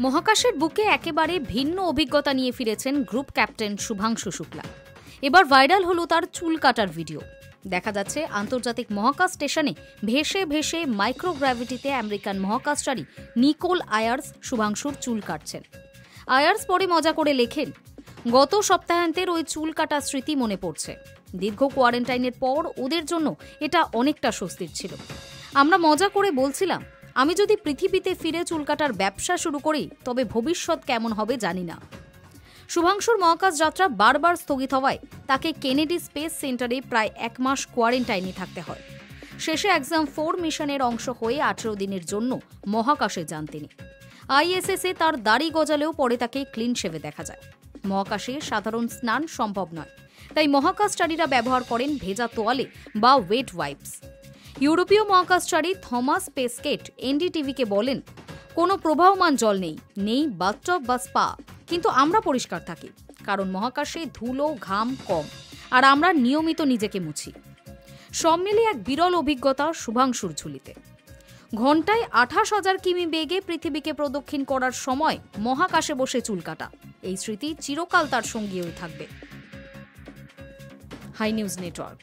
মহাকাশের বুকে একেবারে ভিন্ন অভিজ্ঞতা নিয়ে ফিরেছেন গ্রুপ ক্যাপ্টেন শুভাংশু শুক্লা। এবার ভাইরাল হলো তার চুল কাটার ভিডিও। দেখা যাচ্ছে আন্তর্জাতিক মহাকাশ স্টেশনে ভেসে ভেসে মাইক্রোগ্র্যাভিটিতে আমেরিকান মহাকাশচারী নিকোল আয়ার্স শুভাংশুর চুল কাটছেন। আয়ার্স পরে মজা করে লেখেন, গত সপ্তাহান্তের ওই চুল কাটা স্মৃতি মনে পড়ছে। দীর্ঘ কোয়ারেন্টাইনের পর ওদের জন্য এটা অনেকটা স্বস্তির ছিল। আমরা মজা করে বলছিলাম, আমি যদি পৃথিবীতে ফিরে চুল কাটার ব্যবসা শুরু করি তবে ভবিষ্যৎ কেমন হবে জানি না। শুভাংশুর মহাকাশ যাত্রা বারবার স্থগিত হওয়ায় তাকে কেনেডি স্পেস সেন্টারে প্রায় 1 মাস কোয়ারেন্টাইনে থাকতে হয়। শেষে এক্সাম 4 মিশনের অংশ হয়ে 18 দিনের জন্য মহাকাশে যান তিনি। আইএসএসে তার দাড়ি গজালেও পরে তাকে ক্লিন শেভে দেখা যায়। মহাকাশে সাধারণ স্নান সম্ভব নয়, তাই মহাকাশচারীরা ব্যবহার করেন ভেজা তোয়ালে বা ওয়েট ওয়াইপস। ইউরোপীয় মহাকাশচারী থমাস পেসকেট এনডিটিভিকে বলেন, কোনো প্রবাহমান জল নেই বাথটব বা স্পা, কিন্তু আমরা পরিষ্কার থাকি কারণ মহাকাশে ধুলো ঘাম কম আর আমরা নিয়মিত নিজেকে মুছি। সব মিলিয়ে এক বিরল অভিজ্ঞতা শুভাংশুর ঝুলিতে। ঘণ্টায় 28,000 কিমি বেগে পৃথিবীকে প্রদক্ষিণ করার সময় মহাকাশে বসে চুল কাটা, এই স্মৃতি চিরকাল তার সঙ্গী হয়ে থাকবে। Hi News network.